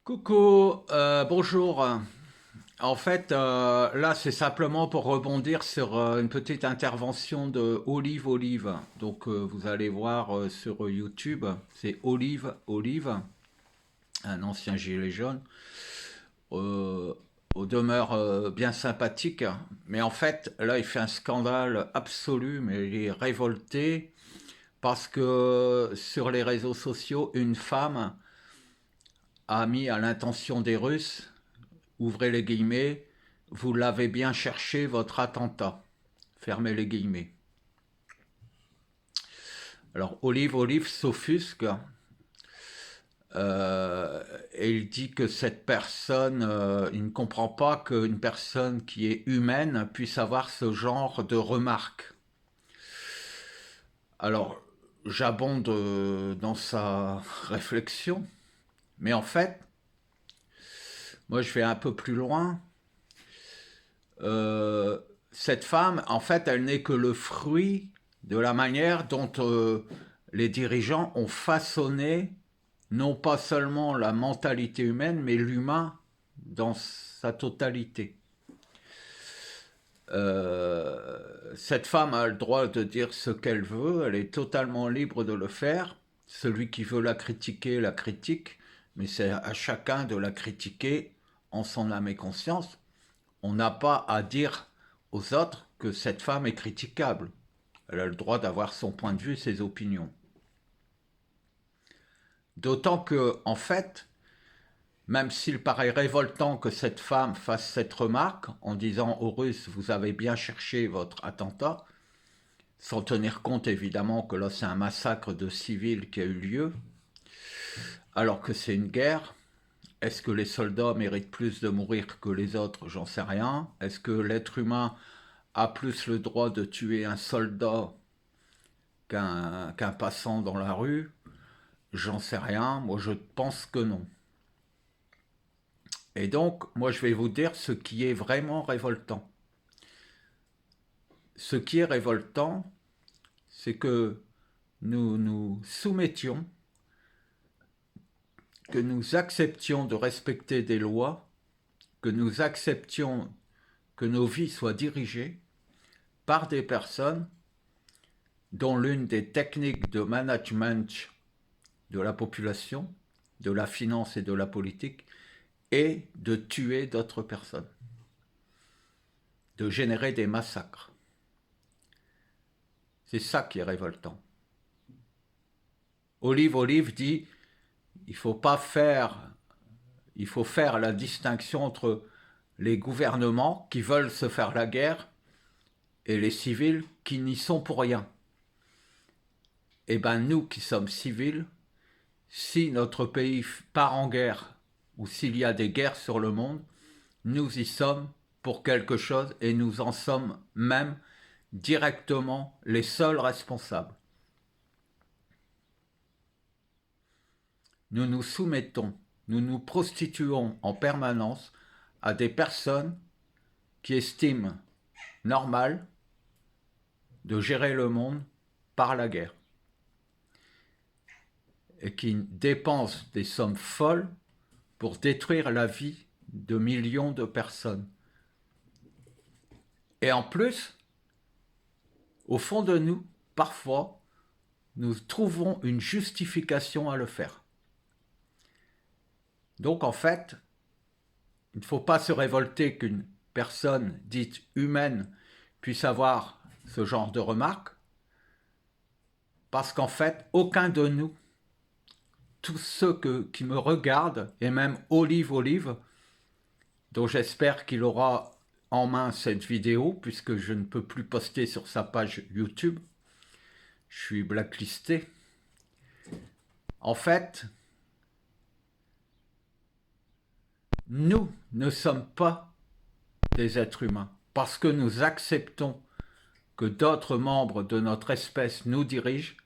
Coucou, bonjour. En fait, là, c'est simplement pour rebondir sur une petite intervention de Olive Olive. Donc, vous allez voir sur YouTube, c'est Olive Olive, un ancien gilet jaune, euh, au demeure bien sympathique. Mais en fait, là, il fait un scandale absolu, mais il est révolté parce que sur les réseaux sociaux, une femme a mis à l'intention des Russes, ouvrez les guillemets, vous l'avez bien cherché votre attentat, fermez les guillemets. Alors Olive Olive s'offusque et il dit que cette personne, il ne comprend pas qu'une personne qui est humaine puisse avoir ce genre de remarques. Alors j'abonde dans sa réflexion, mais en fait, moi je vais un peu plus loin. Euh, cette femme, en fait, elle n'est que le fruit de la manière dont les dirigeants ont façonné non pas seulement la mentalité humaine, mais l'humain dans sa totalité. Cette femme a le droit de dire ce qu'elle veut, elle est totalement libre de le faire. Celui qui veut la critiquer, la critique, mais c'est à chacun de la critiquer en son âme et conscience. On n'a pas à dire aux autres que cette femme est critiquable. Elle a le droit d'avoir son point de vue, ses opinions. D'autant que, en fait, même s'il paraît révoltant que cette femme fasse cette remarque en disant aux Russes vous avez bien cherché votre attentat, sans tenir compte évidemment que là c'est un massacre de civils qui a eu lieu, alors que c'est une guerre. Est-ce que les soldats méritent plus de mourir que les autres? J'en sais rien. Est-ce que l'être humain a plus le droit de tuer un soldat qu'un passant dans la rue? J'en sais rien. Moi, je pense que non. Et donc, moi, je vais vous dire ce qui est vraiment révoltant. Ce qui est révoltant, c'est que nous nous soumettions, que nous acceptions de respecter des lois, que nous acceptions que nos vies soient dirigées par des personnes dont l'une des techniques de management de la population, de la finance et de la politique est de tuer d'autres personnes, de générer des massacres. C'est ça qui est révoltant. Olive Olive dit il faut pas faire, il faut faire la distinction entre les gouvernements qui veulent se faire la guerre et les civils qui n'y sont pour rien. Eh bien, nous qui sommes civils, si notre pays part en guerre ou s'il y a des guerres sur le monde, nous y sommes pour quelque chose et nous en sommes même directement les seuls responsables. Nous nous soumettons, nous nous prostituons en permanence à des personnes qui estiment normal de gérer le monde par la guerre et qui dépensent des sommes folles pour détruire la vie de millions de personnes. Et en plus, au fond de nous, parfois, nous trouvons une justification à le faire. Donc en fait, il ne faut pas se révolter qu'une personne dite humaine puisse avoir ce genre de remarques, parce qu'en fait, aucun de nous, tous ceux qui me regardent, et même Olive Olive, dont j'espère qu'il aura en main cette vidéo, puisque je ne peux plus poster sur sa page YouTube, je suis blacklisté. En fait, nous ne sommes pas des êtres humains, parce que nous acceptons que d'autres membres de notre espèce nous dirigent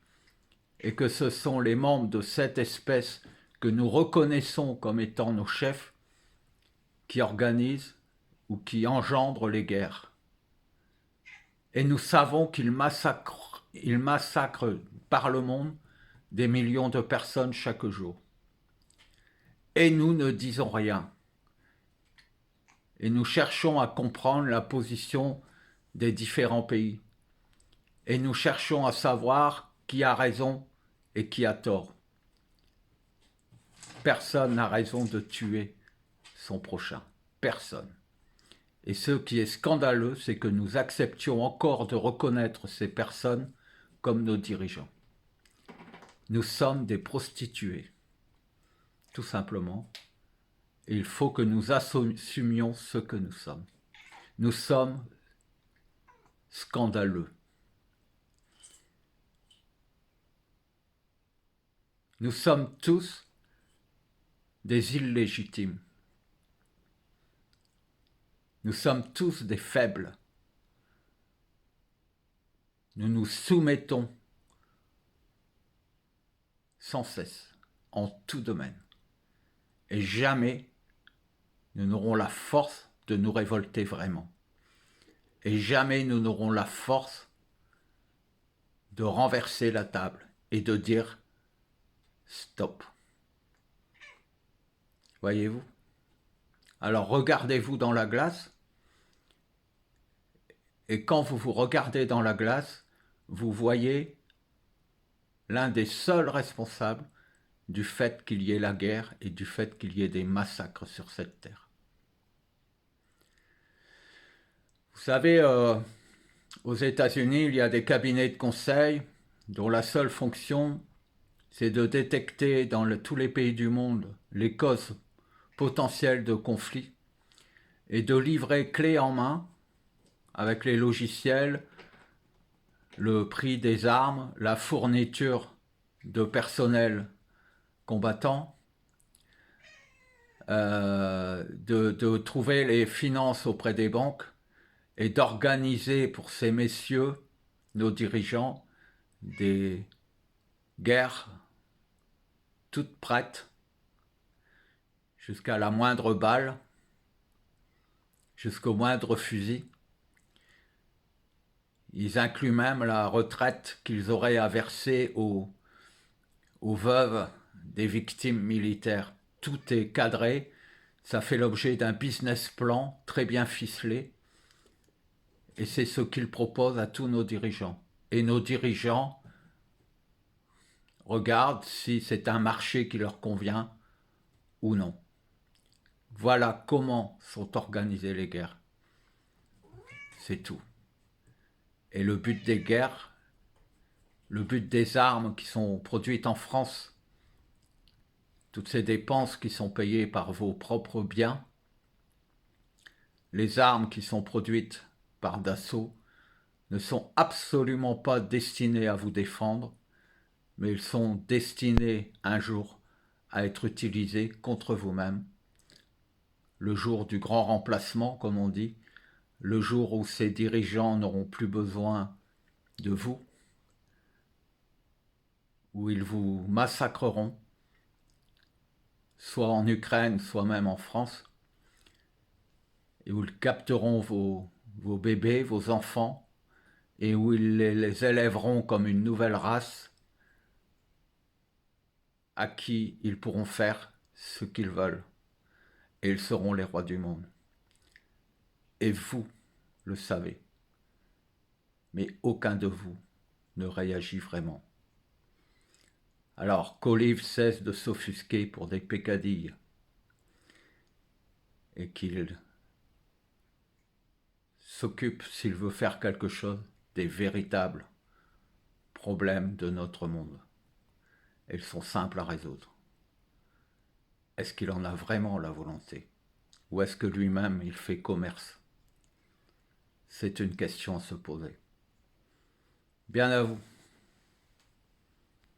et que ce sont les membres de cette espèce que nous reconnaissons comme étant nos chefs qui organisent ou qui engendrent les guerres. Et nous savons qu'ils massacrent par le monde des millions de personnes chaque jour. et nous ne disons rien. Et nous cherchons à comprendre la position des différents pays. Et nous cherchons à savoir qui a raison et qui a tort. Personne n'a raison de tuer son prochain. Personne. Et ce qui est scandaleux, c'est que nous acceptions encore de reconnaître ces personnes comme nos dirigeants. Nous sommes des prostituées, tout simplement. Et il faut que nous assumions ce que nous sommes. Nous sommes scandaleux. Nous sommes tous des illégitimes. Nous sommes tous des faibles. Nous nous soumettons sans cesse, en tout domaine. Et jamais nous n'aurons la force de nous révolter vraiment. Et jamais nous n'aurons la force de renverser la table et de dire stop. Voyez-vous? Alors regardez-vous dans la glace, et quand vous vous regardez dans la glace, vous voyez l'un des seuls responsables du fait qu'il y ait la guerre et du fait qu'il y ait des massacres sur cette terre. Vous savez, aux États-Unis, il y a des cabinets de conseil dont la seule fonction, c'est de détecter dans tous les pays du monde les causes potentielles de conflits et de livrer clé en main, avec les logiciels, le prix des armes, la fourniture de personnel combattant, de trouver les finances auprès des banques et d'organiser pour ces messieurs, nos dirigeants, des guerres toutes prêtes, jusqu'à la moindre balle, jusqu'au moindre fusil. Ils incluent même la retraite qu'ils auraient à verser aux veuves des victimes militaires. Tout est cadré, ça fait l'objet d'un business plan très bien ficelé, et c'est ce qu'ils proposent à tous nos dirigeants. Et nos dirigeants regardent si c'est un marché qui leur convient ou non. Voilà comment sont organisées les guerres. C'est tout. Et le but des guerres, le but des armes qui sont produites en France, toutes ces dépenses qui sont payées par vos propres biens, les armes qui sont produites par Dassault ne sont absolument pas destinées à vous défendre, mais elles sont destinées un jour à être utilisées contre vous-même. Le jour du grand remplacement, comme on dit, le jour où ces dirigeants n'auront plus besoin de vous, où ils vous massacreront, soit en Ukraine, soit même en France, et où ils capteront vos bébés, vos enfants, et où ils les élèveront comme une nouvelle race à qui ils pourront faire ce qu'ils veulent, et ils seront les rois du monde. Et vous le savez, mais aucun de vous ne réagit vraiment. Alors qu'Olive cesse de s'offusquer pour des peccadilles et qu'il s'occupe, s'il veut faire quelque chose, des véritables problèmes de notre monde. Elles sont simples à résoudre. Est-ce qu'il en a vraiment la volonté? Ou est-ce que lui-même, il fait commerce? C'est une question à se poser. Bien à vous.